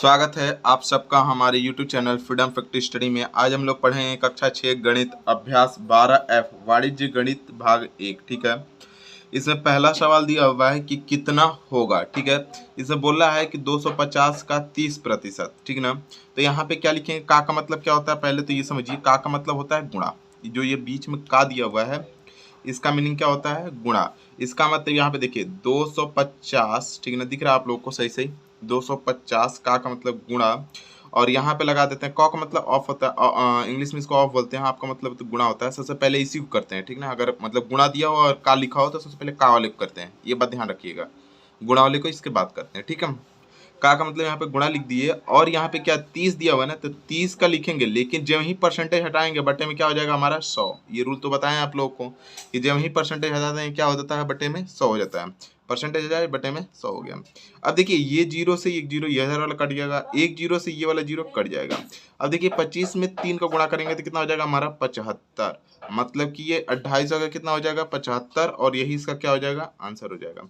स्वागत है आप सबका हमारे YouTube channel freedom factory study में। आज हम लोग पढ़ेंगे कक्षा 6 गणित अभ्यास 12F वाणिज्य गणित भाग 1। ठीक है, इसमें पहला सवाल दिया हुआ है कि कितना होगा। ठीक है, इसमें बोल रहा है कि 250 का 30%। ठीक ना, तो यहाँ पे क्या लिखेंगे, का मतलब क्या होता है पहले तो ये समझिए। का मतलब होता है गुणा। जो ये बीच में का दिया हुआ है इसका मीनिंग क्या होता है, गुणा। इसका मतलब यहाँ पे देखिए 250, ठीक है ना, दिख रहा है आप लोगों को सही सही। 250 का मतलब गुणा, और यहाँ पे लगा देते हैं क का मतलब ऑफ होता है, इंग्लिश में इसको ऑफ बोलते हैं। आपका मतलब तो गुणा होता है। सबसे पहले इसी को करते हैं, ठीक ना। अगर मतलब गुणा दिया हो और का लिखा हो तो सबसे पहले का वाले को करते हैं, ये बात ध्यान रखिएगा। गुणा वाले को इसके बाद करते हैं, ठीक है। का मतलब यहाँ पे गुणा लिख दिए, और यहाँ पे क्या 30 दिया हुआ है ना, तो 30 का लिखेंगे, लेकिन जब ही परसेंटेज हटाएंगे बटे में क्या हो जाएगा हमारा 100। ये रूल तो बताएं आप लोगों को कि जब ही परसेंटेज हटाते हैं क्या हो जाता है, बटे में 100 हो जाता है। परसेंटेज हटाए बटे में 100 हो गया। अब देखिए ये जीरो से एक जीरो ये वाला कट जाएगा, एक जीरो से ये वाला जीरो कट जाएगा। अब देखिए 25 में 3 का गुणा करेंगे तो कितना हो जाएगा हमारा 75। मतलब कि ये 2800 का कितना हो जाएगा 75, और यही इसका क्या हो जाएगा आंसर हो जाएगा।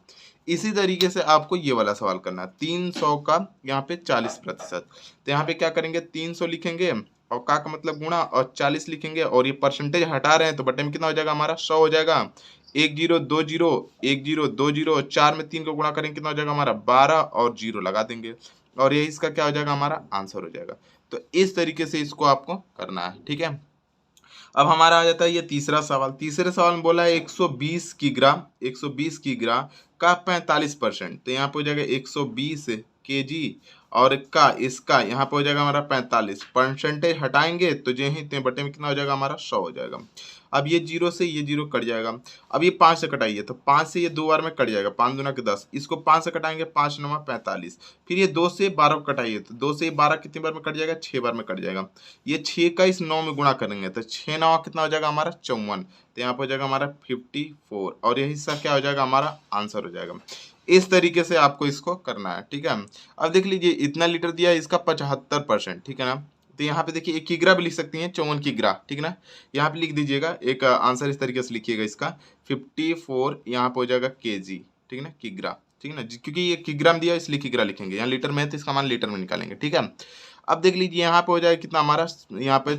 इसी तरीके से आपको ये वाला सवाल करना है। 300 का यहाँ पे 40%, तो यहाँ पे क्या करेंगे 300 लिखेंगे और का मतलब गुणा और 40 लिखेंगे, और ये परसेंटेज हटा रहे हैं तो बटे में कितना हो जाएगा हमारा 100 हो जाएगा। एक जीरो दो जीरो, एक जीरो दो जीरो, 4 में 3 को गुणा करेंगे कितना हो जाएगा हमारा 12, और जीरो लगा देंगे, और ये इसका क्या हो जाएगा हमारा आंसर हो जाएगा। तो इस तरीके से इसको आपको करना है, ठीक है। अब हमारा आ जाता है ये तीसरा सवाल। तीसरे सवाल में बोला है 120 किग्रा, 120 किग्रा का 45%। तो यहाँ पे हो जाएगा 120 केजी, और का इसका यहाँ पे हो जाएगा हमारा 45। परसेंटेज हटाएंगे तो जो ही बटे में कितना हो जाएगा हमारा 100 हो जाएगा। अब ये जीरो से ये जीरो कट जाएगा। अब ये 5 से कटाइए तो 5 से ये 2 बार में कट जाएगा, 5 दूना के 10। इसको 5 से कटाएंगे 5 9 45। फिर ये 2 से 12 को कटाइए तो 2 से 12 कितनी बार में कट जाएगा, 6 बार में कट जाएगा। ये 6 का इस 9 में गुणा करेंगे तो 6 9 कितना हो जाएगा हमारा 54। तो यहाँ पर हो जाएगा हमारा 54, और यही हिस्सा क्या हो जाएगा हमारा आंसर हो जाएगा। इस तरीके से आपको इसको करना है, ठीक है। अब देख लीजिए इतना लीटर दिया है, इसका 75%, ठीक है ना। तो यहाँ पे देखिए एक किग्रा भी लिख सकती हैं, 54 किग्रा, ठीक है ना। यहाँ पे लिख दीजिएगा एक आंसर इस तरीके से लिखिएगा इसका 54, यहाँ पे हो जाएगा केजी, ठीक है ना, किग्रा, ठीक है ना। क्योंकि ये किग्रा में दिया इसलिए किग्रा लिखेंगे। यहाँ लीटर में है तो इसका मान लीटर में निकालेंगे, ठीक है। अब देख लीजिए यहाँ पे हो जाएगा कितना हमारा, यहाँ पे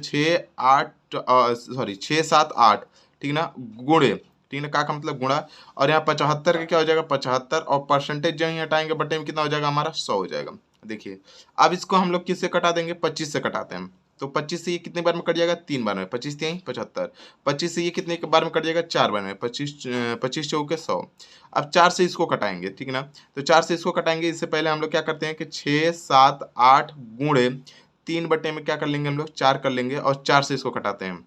6 7 8, ठीक है ना, गुणे, ठीक है ना, का मतलब गुणा, और यहाँ 75 का क्या हो जाएगा 75, और परसेंटेज जो ही हटाएंगे बटे में कितना हो जाएगा हमारा 100 हो जाएगा। देखिए अब इसको हम लोग किससे कटा देंगे, 25 से कटाते हैं। तो 25 से ये कितने बार में कट जाएगा, 3 बार में, 25 3 75। 25 से ये कितने बार में कट जाएगा, 4 बार में, 25 चौके 100। अब 4 से इसको कटाएंगे, ठीक है ना। तो 4 से इसको कटाएंगे, इससे पहले हम लोग क्या करते हैं कि 6 7 8 गुणे 3 बटे में क्या कर लेंगे हम लोग 4 कर लेंगे, और 4 से इसको कटाते हैं।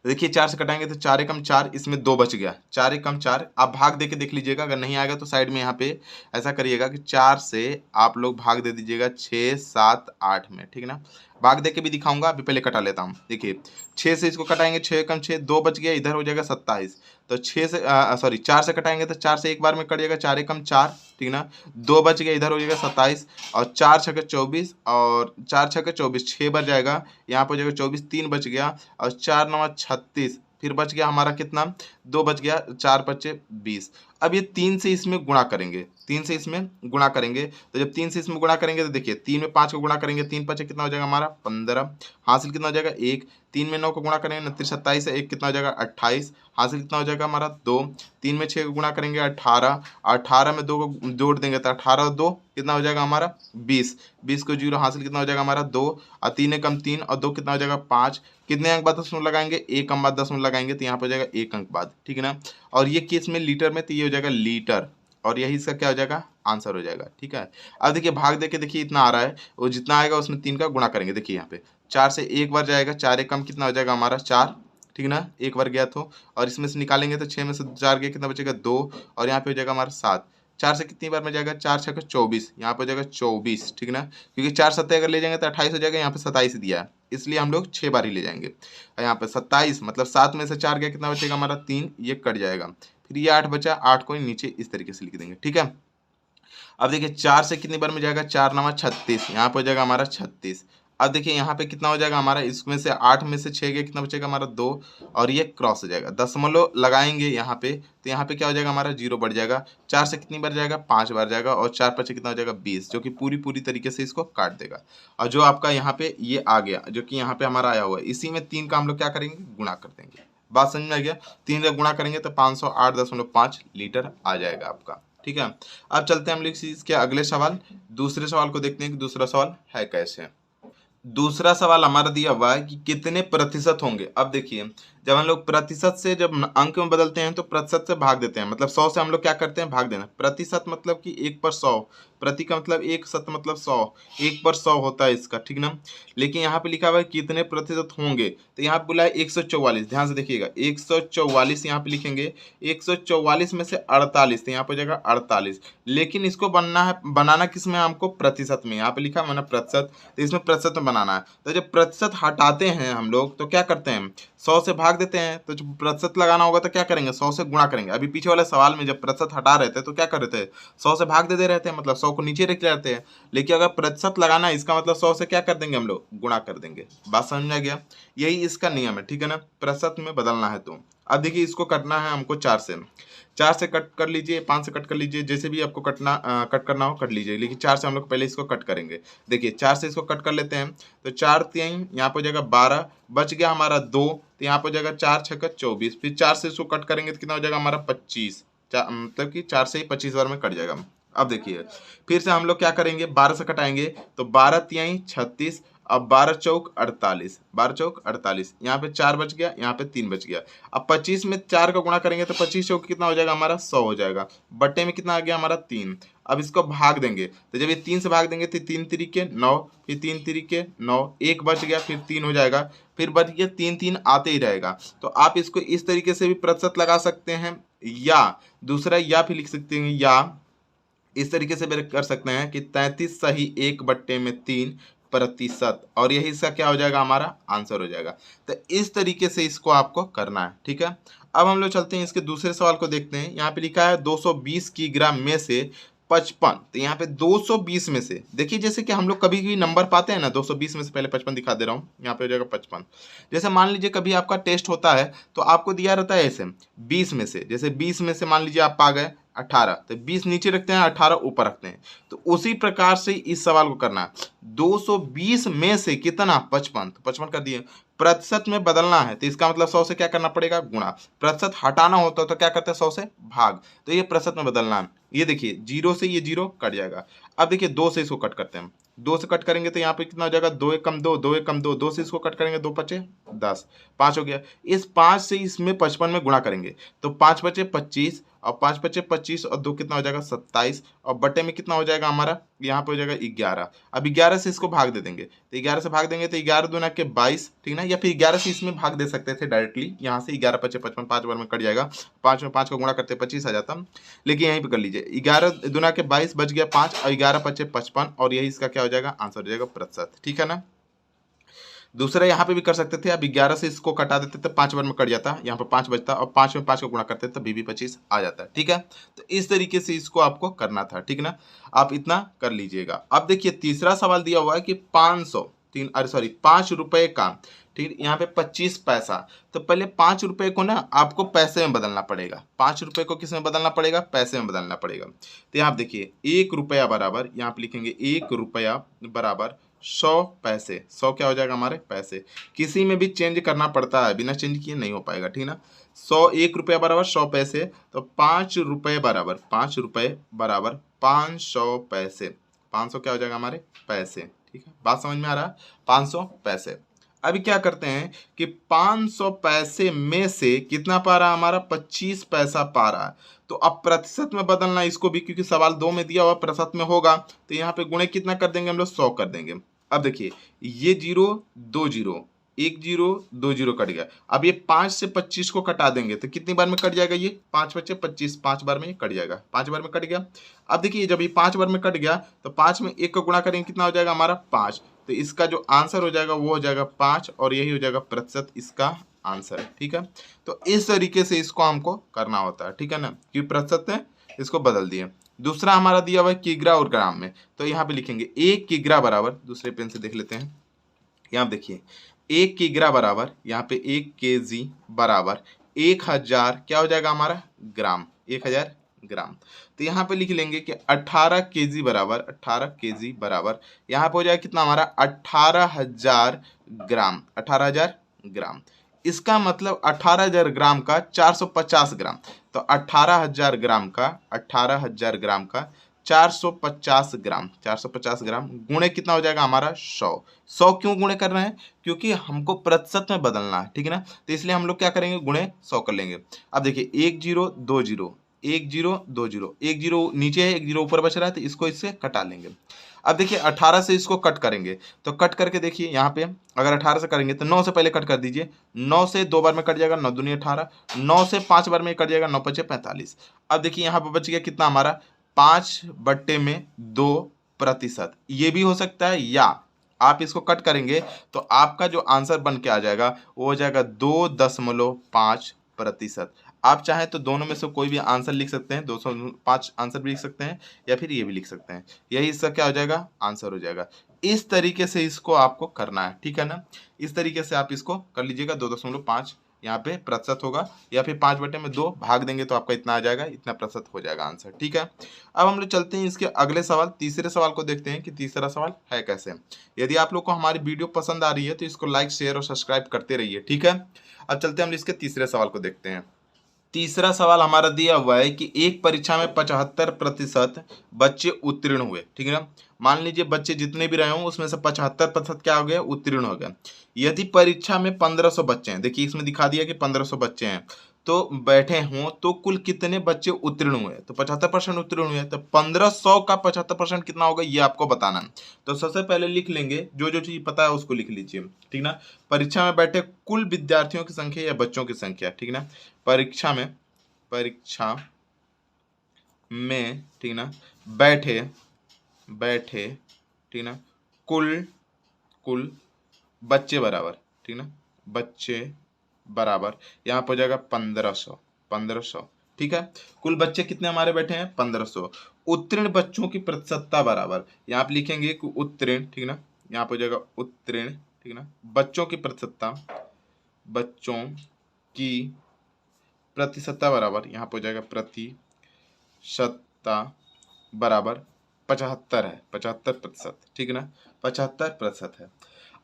देखिए 4 से कटाएंगे तो 4 एकम 4, इसमें 2 बच गया, 4 एकम 4। आप भाग दे के देख लीजिएगा, अगर नहीं आएगा तो साइड में यहाँ पे ऐसा करिएगा कि 4 से आप लोग भाग दे दीजिएगा 6 7 8 में, ठीक है ना। भाग दे के भी दिखाऊंगा, अभी पहले कटा लेता हूँ। देखिए 6 से इसको कटाएंगे, 6 एकम 6, 2 बच गया, इधर हो जाएगा 27। तो 6 से 4 से कटाएंगे तो 4 से एक बार में कट जाएगा, 4 एकम 4, ठीक ना। 2 बच गया, इधर हो जाएगा 27, और 4 छक्के 24, और 4 छक्के 24, 6 बच जाएगा, यहाँ पर हो जाएगा 24, 3 बच गया, और 4 9 36, फिर बच गया हमारा कितना, 2 बच गया, 4 बचे 20। अब ये 3 से इसमें गुणा करेंगे, 3 से इसमें गुणा करेंगे, तो जब 3 से इसमें गुणा करेंगे तो देखिए 3 में 5 को गुणा करेंगे, 3 5 कितना हो जाएगा हमारा 15, हासिल कितना हो जाएगा 1। 3 में 9 को गुणा करेंगे 29 27 है, 1 कितना हो जाएगा 28, हासिल कितना हो जाएगा हमारा 2। 3 में 6 को गुणा करेंगे 18, 18 में 2 को जोड़ देंगे तो 18 और 2 कितना हो जाएगा हमारा 20, 20 को 0, हासिल कितना हो जाएगा हमारा 2, और 3 एकम 3, और 2 कितना हो जाएगा 5। कितने अंक बाद दशमलव लगाएंगे, 1 अंक बाद दशमलव लगाएंगे, तो यहाँ पर हो जाएगा 1 अंक बाद, ठीक है ना। और ये केस में लीटर में, तो ये हो जाएगा लीटर, और यही इसका क्या हो जाएगा आंसर हो जाएगा, ठीक है। अब देखिए भाग देके देखिए इतना आ रहा है, वो जितना आएगा उसमें 3 का गुणा करेंगे। देखिए यहाँ पे 4 से एक बार जाएगा, 4 एकम कितना हो जाएगा हमारा 4, ठीक ना, एक बार गया तो, और इसमें से निकालेंगे तो 6 में से 4 गया, कितना बचेगा 2, और यहाँ पे हो जाएगा हमारा 7। 4 से कितनी बार में जाएगा, 4 6 24, यहाँ पे हो जाएगा 24, ठीक ना, क्योंकि 4 सत्ते अगर ले जाएंगे तो 28 हो जाएगा, यहाँ पे 27 दिया है इसलिए हम लोग 6 बार ही ले जाएंगे। यहाँ पे 27 मतलब 7 में से 4 गया, कितना बचेगा हमारा 3, ये कट जाएगा। फिर ये 8 बचा, 8 को नीचे इस तरीके से लिख देंगे, ठीक है। अब देखिए 4 से कितनी बार में जाएगा, 4 9 36, यहाँ पे हो जाएगा हमारा 36। अब देखिए यहाँ पे कितना हो जाएगा हमारा, इसमें से 8 में से 6 गया, कितना बचेगा हमारा 2, और ये क्रॉस हो जाएगा। दशमलव लगाएंगे यहाँ पे तो यहाँ पे क्या हो जाएगा हमारा 0 बढ़ जाएगा। 4 से कितनी बार जाएगा, 5 बार जाएगा, और 4 5 कितना हो जाएगा 20, जो कि पूरी तरीके से इसको काट देगा। और जो आपका यहाँ पे ये आ गया, जो कि यहाँ पे हमारा आया हुआ है, इसी में 3 का हम लोग क्या करेंगे, गुणा कर देंगे। बात समझ में आ गया। 3 का गुणा करेंगे तो 508.5 लीटर आ जाएगा आपका। ठीक है, अब चलते हैं हम लोग इसके अगले सवाल, दूसरे सवाल को देखते हैं कि दूसरा सवाल है कैसे। दूसरा सवाल हमारा दिया हुआ है कि कितने प्रतिशत होंगे। अब देखिए, जब हम लोग प्रतिशत से जब अंक में बदलते हैं तो प्रतिशत से भाग देते हैं, मतलब 100 से हम लोग क्या करते हैं, भाग देना। प्रतिशत मतलब कि 1 पर 100, प्रति का मतलब 1, शत मतलब 100, 1 पर 100 होता है इसका, ठीक ना। लेकिन यहाँ पे लिखा हुआ है कितने प्रतिशत होंगे, तो यहाँ पे बोला है 144। ध्यान से देखिएगा, 144 यहाँ पे लिखेंगे, 144 में से 48, तो यहाँ पे हो जाएगा 48। लेकिन इसको बनाना किस में, हमको प्रतिशत में, यहाँ पे लिखा मैंने प्रतिशत, तो इसमें प्रतिशत में बनाना है। तो जब प्रतिशत हटाते हैं हम लोग तो क्या करते हैं, 100 से भाग देते हैं। तो जब प्रतिशत लगाना होगा तो क्या करेंगे, 100 से गुणा करेंगे। अभी पीछे वाले सवाल में जब प्रतिशत हटा रहे थे तो क्या कर रहे थे, 100 से भाग दे रहे थे, मतलब 100 को नीचे रख रहते हैं। लेकिन अगर प्रतिशत लगाना है, इसका मतलब 100 से क्या कर देंगे हम लोग, गुणा कर देंगे। बात समझ में आ गया, यही इसका नियम है, ठीक है ना, प्रतिशत में बदलना है। तो अब देखिए, इसको कटना है हमको 4 से कट कर लीजिए, 5 से कट कर लीजिए, जैसे भी आपको कट करना हो कट लीजिए। लेकिन 4 से हम लोग पहले इसको कट करेंगे। देखिए 4 से इसको कट कर लेते हैं, तो 4 3 यहाँ पे हो जाएगा 12, बच गया हमारा 2, तो यहाँ पे हो जाएगा 4 6 24। फिर 4 से इसको कट करेंगे तो कितना हो जाएगा हमारा 25, मतलब कि 4 से ही 25 बार में कट जाएगा। अब देखिए, फिर से हम लोग क्या करेंगे, 12 से कटाएंगे तो 12 3 36, अब 12 चौक 48, 12 चौक 48, यहाँ पे 4 बच गया, यहाँ पे 3 बच गया। अब 25 में 4 का गुणा करेंगे तो 25 चौक कितना हो जाएगा हमारा 100 हो जाएगा। बट्टे में कितना आ गया हमारा 3। अब इसको भाग देंगे, तो जब ये 3 से भाग देंगे तो 3 तिरिके 9, फिर 3 तिरिके 9, 1 बच गया, फिर 3 हो जाएगा, फिर बच गया 3 3 आते ही रहेगा। तो आप इसको इस तरीके से भी प्रतिशत लगा सकते हैं, या दूसरा या फिर लिख सकते हैं, या इस तरीके से भी कर सकते हैं कि 33 सही 1/3 प्रतिशत, और यही इसका क्या हो जाएगा, हमारा आंसर हो जाएगा। तो इस तरीके से इसको आपको करना है, ठीक है। अब हम लोग चलते हैं इसके दूसरे सवाल को देखते हैं। यहाँ पे लिखा है 220 किग्रा में से 55, तो यहाँ पे 220 में से, देखिए जैसे कि हम लोग कभी भी नंबर पाते हैं ना, 220 में से पहले 55 दिखा दे रहा हूँ, यहाँ पे हो जाएगा 55। जैसे मान लीजिए कभी आपका टेस्ट होता है तो आपको दिया रहता है ऐसे 20 में से, जैसे 20 में से मान लीजिए आप पा गए 18, तो 20 नीचे रखते हैं, 18 ऊपर रखते हैं। तो उसी प्रकार से इस सवाल को करना है। 220 में से कितना, 55, तो 55 कर दिए। प्रतिशत में बदलना है तो इसका मतलब 100 से क्या करना पड़ेगा, गुणा। प्रतिशत हटाना होता है तो क्या करते हैं, 100 से भाग। तो ये प्रतिशत में बदलना है। ये देखिए 0 से ये 0 कट जाएगा। अब देखिए 2 से इसको कट करते हैं, 2 से कट करेंगे तो यहाँ पे कितना हो जाएगा, 2 1 कम 2, 2 1 कम 2, 2 से इसको कट करेंगे 2 5 10, 5 हो गया। इस 5 से इसमें 55 में गुणा करेंगे तो 5 बचे 25, और 5 बचे 25, और 2 कितना हो जाएगा 27, और बटे में कितना हो जाएगा हमारा, यहाँ पे हो जाएगा 11। अब 11 से इसको भाग दे देंगे, तो 11 से भाग देंगे तो 11 दूना के 22, ठीक ना। या फिर 11 से इसमें भाग दे सकते थे डायरेक्टली, यहाँ से 11 5 55, 5 बार में कट जाएगा, 5 में 5 का गुणा करते 25 आ जाता। लेकिन यहीं पे कर लीजिए, 11 दूना के 22, बच गया 5, और 11 5 55, और यही इसका क्या हो जाएगा, आंसर हो जाएगा प्रतिशत, ठीक है ना। दूसरा यहाँ पे भी कर सकते थे, अब 11 से इसको कटा देते थे, 5 बार में कट जाता, यहाँ पे 5 बचता, और 5 में 5 का गुणा करते तो भी 25 आ जाता है, ठीक है। तो इस तरीके से इसको आपको करना था, ठीक ना। आप इतना कर लीजिएगा। अब देखिए तीसरा सवाल दिया हुआ है कि 5 रुपए का, ठीक, यहाँ पे 25 पैसा। तो पहले 5 रुपए को ना आपको पैसे में बदलना पड़ेगा। 5 रुपए को किस में बदलना पड़ेगा, पैसे में बदलना पड़ेगा। तो यहाँ देखिए 1 रुपया बराबर, यहाँ पे लिखेंगे 1 रुपया बराबर 100 पैसे। 100 क्या हो जाएगा हमारे पैसे। किसी में भी चेंज करना पड़ता है, बिना चेंज किए नहीं हो पाएगा, ठीक ना। 1 रुपया बराबर 100 पैसे, तो 5 रुपये बराबर 500 पैसे। 500 क्या हो जाएगा हमारे पैसे, ठीक है। बात समझ में आ रहा है, 500 पैसे। अभी क्या करते हैं कि 500 पैसे में से कितना पा रहा है हमारा, 25 पैसा पा रहा है। तो अब प्रतिशत में बदलना इसको भी, क्योंकि सवाल 2 में दिया हुआ प्रतिशत में होगा, तो यहाँ पे गुणे कितना कर देंगे हम लोग, 100 कर देंगे। अब देखिए ये 0 2 0, 1 0 2 0 कट गया। अब ये 5 से 25 को कटा देंगे तो कितनी बार में कट जाएगा, ये 5 बचे 25, 5 बार में ये कट जाएगा, 5 बार में कट गया। अब देखिए जब ये 5 बार में कट गया तो 5 में 1 को गुणा करेंगे, कितना हो जाएगा हमारा 5। तो इसका जो आंसर हो जाएगा वो हो जाएगा 5, और यही हो जाएगा प्रतिशत इसका आंसर, ठीक है। तो इस तरीके से इसको हमको करना होता है, ठीक है ना, कि प्रतिशत है इसको बदल दिए। दूसरा हमारा दिया हुआ है किग्रा और ग्राम में, तो यहाँ पे लिखेंगे 1 किग्रा बराबर, दूसरे पेन से देख लेते हैं, यहाँ देखिए 1 किग्रा बराबर, यहाँ पे 1 केजी बराबर 1000 क्या हो जाएगा हमारा ग्राम, 1000 ग्राम। तो यहाँ पे लिख लेंगे कि 18 केजी बराबर, 18 केजी बराबर यहाँ पे हो जाएगा कितना हमारा 18,000 ग्राम, 18,000 ग्राम। इसका मतलब 18,000 ग्राम का 450 ग्राम, तो 18,000 ग्राम का 18,000 ग्राम का 450 ग्राम, 450 ग्राम गुणे कितना हो जाएगा हमारा 100। 100 क्यों गुणे कर रहे हैं, क्योंकि हमको प्रतिशत में बदलना है, ठीक है ना, तो इसलिए हम लोग क्या करेंगे गुणे 100 कर लेंगे। अब देखिए 1 0 2 0 1 0 2 0, 1 0 नीचे है 1 0 ऊपर बच रहा है, तो इसको इससे कटा लेंगे। अब देखिए 18 से इसको कट करेंगे, तो कट करके देखिए यहाँ पे अगर 18 से करेंगे तो 9 से पहले कट कर दीजिए, 9 से 2 बार में कट जाएगा 9 दूनी 18, 9 से 5 बार में कट जाएगा 9 पचे 45। अब देखिए यहाँ पे बच गया कितना हमारा 5/2%। ये भी हो सकता है, या आप इसको कट करेंगे तो आपका जो आंसर बन के आ जाएगा वो हो जाएगा 2.5%। आप चाहें तो दोनों में से कोई भी आंसर लिख सकते हैं, 205 आंसर भी लिख सकते हैं या फिर ये भी लिख सकते हैं, यही इसका क्या हो जाएगा आंसर हो जाएगा। इस तरीके से इसको आपको करना है, ठीक है ना, इस तरीके से आप इसको कर लीजिएगा। 2.5 यहाँ पे प्रतिशत होगा, या फिर 5/2 भाग देंगे तो आपका इतना आ जाएगा, इतना प्रतिशत हो जाएगा आंसर, ठीक है। अब हम लोग चलते हैं इसके अगले सवाल, तीसरे सवाल को देखते हैं कि तीसरा सवाल है कैसे। यदि आप लोग को हमारी वीडियो पसंद आ रही है तो इसको लाइक शेयर और सब्सक्राइब करते रहिए, ठीक है। अब चलते हैं हम इसके तीसरे सवाल को देखते हैं। तीसरा सवाल हमारा दिया हुआ है कि एक परीक्षा में 75% बच्चे उत्तीर्ण हुए, ठीक है ना। मान लीजिए बच्चे जितने भी रहे हों उसमें से 75% क्या हो गया उत्तीर्ण हो गया। यदि परीक्षा में 1500 बच्चे हैं, देखिए इसमें दिखा दिया कि 1500 बच्चे हैं तो बैठे हों तो कुल कितने बच्चे उत्तीर्ण हुए, तो 75% उत्तीर्ण हुए, तो 1500 का 75% कितना होगा ये आपको बताना है। तो सबसे पहले लिख लेंगे, जो जो चीज पता है उसको लिख लीजिए, ठीक ना। परीक्षा में बैठे कुल विद्यार्थियों की संख्या या बच्चों की संख्या, ठीक ना। परीक्षा में ठीक ना बैठे ठीक ना कुल बच्चे बराबर, ठीक ना, बच्चे बराबर यहाँ पर हो जाएगा 1500, ठीक है। कुल बच्चे कितने हमारे बैठे हैं 1500। उत्तीर्ण बच्चों की प्रतिशतता बराबर, यहाँ पे लिखेंगे कि उत्तीर्ण, ठीक ना, यहाँ पर हो जाएगा उत्तीर्ण, ठीक ना, बच्चों की प्रतिशतता बराबर, यहाँ पर हो जाएगा प्रतिशतता बराबर 75 है, 75%, ठीक है ना, 75% है।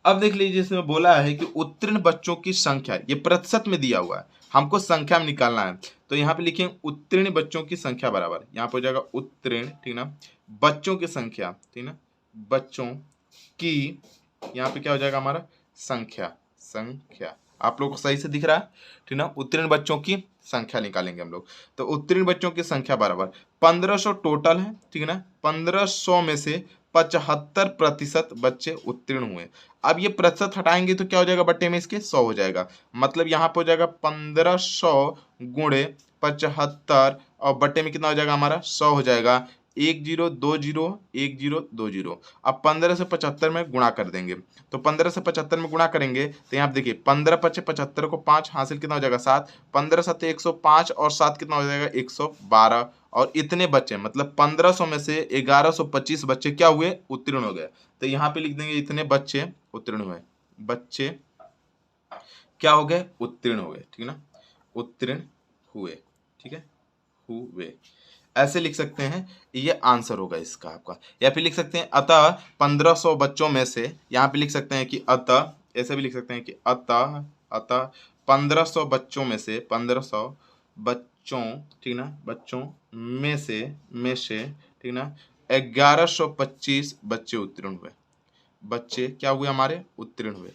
अब देख लीजिए इसमें बोला है कि उत्तीर्ण बच्चों की संख्या, ये प्रतिशत में दिया हुआ है, हमको संख्या में निकालना है, तो यहाँ पे लिखेंगे उत्तीर्ण बच्चों की संख्या बराबर, यहाँ पे हो जाएगा उत्तीर्ण, ठीक ना, बच्चों की संख्या, ठीक ना, बच्चों की, यहाँ पे क्या हो जाएगा हमारा संख्या, आप लोग को सही से दिख रहा है, ठीक ना, उत्तीर्ण बच्चों की संख्या निकालेंगे हम लोग। तो उत्तीर्ण बच्चों की संख्या बराबर 1500 टोटल है, ठीक है ना, 1500 में से 75% बच्चे उत्तीर्ण हुए। अब ये प्रतिशत हटाएंगे तो क्या हो जाएगा बट्टे में इसके 100 हो जाएगा, मतलब यहाँ पे हो जाएगा 1500 गुणे 75 और बट्टे में कितना हो जाएगा हमारा 100 हो जाएगा, 1020। अब 15 से 75 में गुणा कर देंगे, तो 15 से 75 में गुणा करेंगे तो यहाँ देखिए 15 पचे 75 को 5 हासिल कितना हो जाएगा 7, 15 7 105 और 7 कितना हो जाएगा 112, और इतने बच्चे मतलब 1500 में से 1125 बच्चे क्या हुए उत्तीर्ण हो गए। तो यहाँ पे लिख देंगे इतने बच्चे उत्तीर्ण हुए, बच्चे क्या हो गए उत्तीर्ण हो गए, ठीक है ना, उत्तीर्ण हुए, ठीक है, हुए, ऐसे लिख सकते हैं, ये आंसर होगा इसका आपका। या फिर लिख सकते हैं अतः 1500 बच्चों में से, यहाँ पे लिख सकते हैं कि अतः, ऐसे भी लिख सकते हैं कि अतः 1500 बच्चों में से, 1500 बच्चों, ठीक ना, बच्चों में से, ठीक ना, 1125 बच्चे उत्तीर्ण हुए, बच्चे क्या हुए हमारे उत्तीर्ण हुए,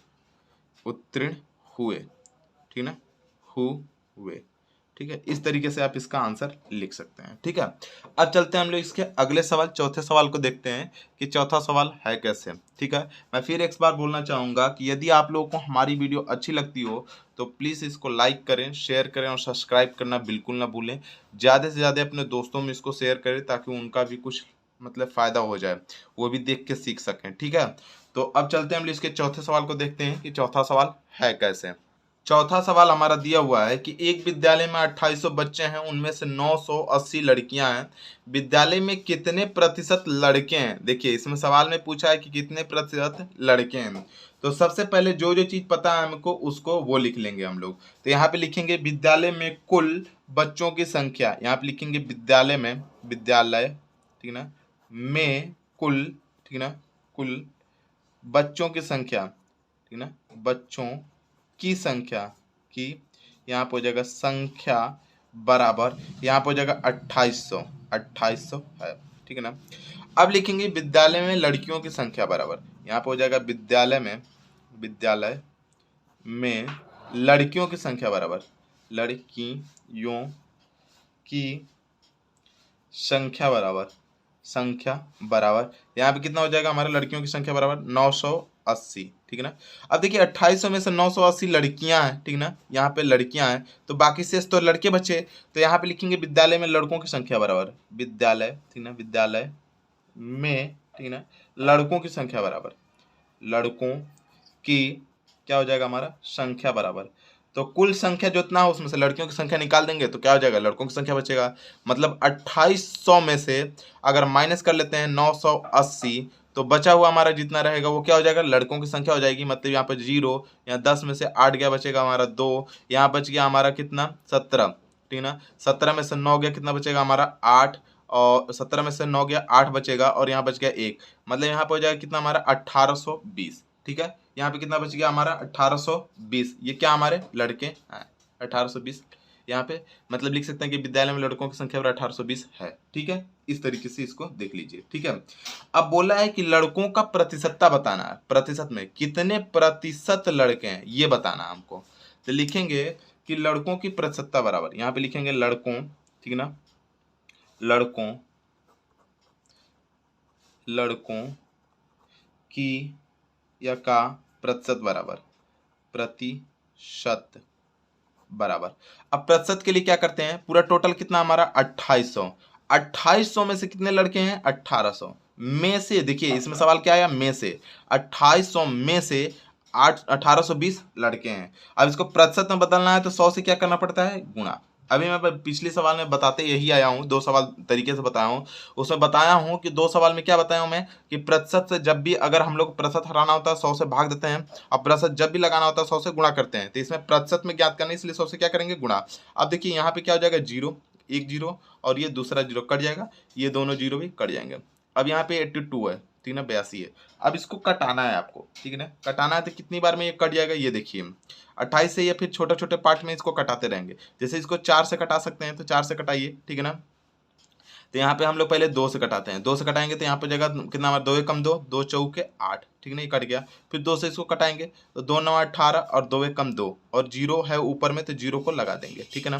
ठीक ना, हुए, ठीक है। इस तरीके से आप इसका आंसर लिख सकते हैं, ठीक है। अब चलते हैं हम लोग इसके अगले सवाल, चौथे सवाल को देखते हैं कि चौथा सवाल है कैसे, ठीक है। मैं फिर एक बार बोलना चाहूँगा कि यदि आप लोगों को हमारी वीडियो अच्छी लगती हो तो प्लीज़ इसको लाइक करें, शेयर करें और सब्सक्राइब करना बिल्कुल ना भूलें। ज़्यादा से ज़्यादा अपने दोस्तों में इसको शेयर करें ताकि उनका भी कुछ मतलब फ़ायदा हो जाए, वो भी देख के सीख सकें, ठीक है। तो अब चलते हैं हम लोग इसके चौथे सवाल को देखते हैं कि चौथा सवाल है कैसे। चौथा सवाल हमारा दिया हुआ है कि एक विद्यालय में 2800 बच्चे हैं, उनमें से 980 लड़कियां हैं। विद्यालय में कितने प्रतिशत लड़के हैं? देखिए इसमें सवाल में पूछा है कि कितने प्रतिशत लड़के हैं। तो सबसे पहले जो जो चीज पता है हमको उसको वो लिख लेंगे हम लोग। तो यहाँ पे लिखेंगे विद्यालय में कुल बच्चों की संख्या, यहाँ पे लिखेंगे विद्यालय में, विद्यालय ठीक ना में कुल, ठीक ना, कुल बच्चों की संख्या, ठीक ना, बच्चों की संख्या की, यहाँ पे हो जाएगा संख्या बराबर, यहाँ पे हो जाएगा 2800, 2800 है, ठीक है ना। अब लिखेंगे विद्यालय में लड़कियों की संख्या बराबर, यहाँ पे हो जाएगा विद्यालय में, विद्यालय में लड़कियों की संख्या बराबर, लड़कियों की संख्या बराबर, संख्या बराबर, यहाँ पे कितना हो जाएगा हमारा लड़कियों की संख्या बराबर 980, ठीक है ना। अब देखिए 2800 में से 980 लड़कियां हैं, ठीक ना, यहाँ पे लड़कियां हैं तो बाकी शेष तो लड़के बचे। तो यहाँ पे लिखेंगे विद्यालय में लड़कों की संख्या बराबर, विद्यालय ठीक ना, विद्यालय में ठीक ना लड़कों की संख्या बराबर, लड़कों की क्या हो जाएगा हमारा संख्या बराबर। तो कुल संख्या जो इतना हो उसमें से लड़कियों की संख्या निकाल देंगे तो क्या हो जाएगा, लड़कों की संख्या बचेगा। मतलब 2800 में से अगर माइनस कर लेते हैं 980 तो बचा हुआ हमारा जितना रहेगा वो क्या हो जाएगा, लड़कों की संख्या हो जाएगी। मतलब यहाँ पर 0, यहाँ 10 में से 8 गया, बचेगा हमारा 2, यहाँ बच गया हमारा कितना 17, ठीक ना। 17 में से 9 गया, कितना बचेगा हमारा 8, और 17 में से 9 गया 8 बचेगा, और यहाँ बच गया 1। मतलब यहाँ पर हो जाएगा कितना हमारा 1820, ठीक है। यहाँ पे कितना बच गया हमारा 1820, ये क्या हमारे लड़के हैं 1820 यहाँ पे। मतलब लिख सकते हैं कि विद्यालय में लड़कों की संख्या 1820 है, ठीक है। इस तरीके से इसको देख लीजिए, ठीक है। अब बोला है कि लड़कों का प्रतिशतता बताना है, प्रतिशत में कितने प्रतिशत लड़के हैं ये बताना हमको। तो लिखेंगे कि लड़कों की प्रतिशतता बराबर, यहाँ पे लिखेंगे लड़कों, ठीक ना, लड़कों, लड़कों की या का प्रतिशत बराबर, प्रतिशत बराबर। अब प्रतिशत के लिए क्या करते हैं, पूरा टोटल कितना हमारा 2800, 2800 में से कितने लड़के हैं 1800 में से, देखिए इसमें सवाल क्या आया में से, 2800 में से 1820 लड़के हैं। अब इसको प्रतिशत में बदलना है तो 100 से क्या करना पड़ता है, गुणा। अभी मैं पिछले सवाल में बताते यही आया हूँ, 2 सवाल तरीके से बताया हूँ। उसमें बताया हूँ कि 2 सवाल में क्या बताया हूँ मैं कि प्रतिशत से जब भी अगर हम लोग प्रतिशत हटाना होता है 100 से भाग देते हैं, और प्रतिशत जब भी लगाना होता है 100 से गुणा करते हैं। तो इसमें प्रतिशत में ज्ञात करना, इसलिए 100 से क्या करेंगे, गुणा। अब देखिए यहाँ पे क्या हो जाएगा 0, एक 0 और ये दूसरा 0 कट जाएगा, ये दोनों 0 भी कट जाएंगे। अब यहाँ पे 82 है, ठीक ना, 82 है। अब इसको कटाना है आपको, ठीक है ना, कटाना है तो कितनी बार में ये कट जाएगा, ये देखिए 28 से, या फिर छोटे छोटे पार्ट में इसको कटाते रहेंगे। जैसे इसको 4 से कटा सकते हैं तो 4 से कटाइए, ठीक है ना। तो यहाँ पे हम लोग पहले 2 से कटाते हैं, 2 से कटाएंगे तो यहाँ पे जगह कितना हमारा 2 कम 2, 2 चौके 8, ठीक है ना, ये कट गया। फिर 2 से इसको कटाएंगे तो 2 9 18 और 2 कम 2, और 0 है ऊपर में तो 0 को लगा देंगे, ठीक है ना।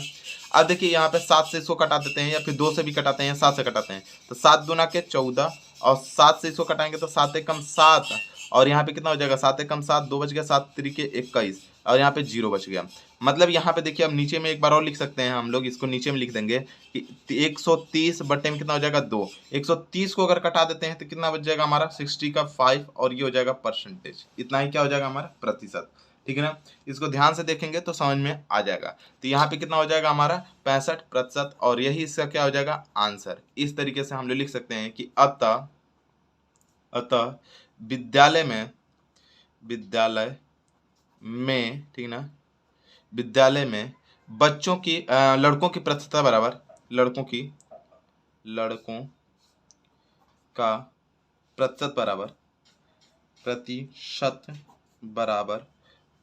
अब देखिए यहाँ पे 7 से इसको कटा देते हैं, या फिर 2 से भी कटाते हैं, 7 से कटाते हैं तो 7 दूना के 14, और 7 से इसको कटाएंगे तो 7 कम 7, और यहाँ पे कितना हो जाएगा 7 कम 7, 2 बच गया, 7 तरीके 21, और यहाँ पे 0 बच गया। मतलब यहाँ पे देखिए अब नीचे में एक बार और लिख सकते हैं हम लोग, इसको नीचे में लिख देंगे कि 130 बटे में कितना हो जाएगा 2, 130 को अगर कटा देते हैं तो कितना बच जाएगा हमारा 60 का 5, और ये हो जाएगा परसेंटेज। इतना ही क्या हो जाएगा हमारा प्रतिशत, ठीक है ना। इसको ध्यान से देखेंगे तो समझ में आ जाएगा। तो यहाँ पे कितना हो जाएगा हमारा 65%, और यही इसका क्या हो जाएगा आंसर। इस तरीके से हम लोग लिख सकते हैं कि अतः विद्यालय में ठीक ना, विद्यालय में बच्चों की लड़कों की प्रतिशतता बराबर, लड़कों का प्रतिशत बराबर, प्रतिशत बराबर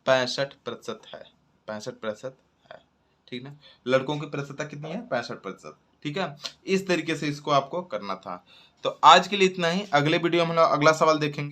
65% है, 65% है, ठीक ना। लड़कों की प्रतिशतता कितनी है 65%, ठीक है। इस तरीके से इसको आपको करना था। तो आज के लिए इतना ही, अगले वीडियो में हम लोग अगला सवाल देखेंगे।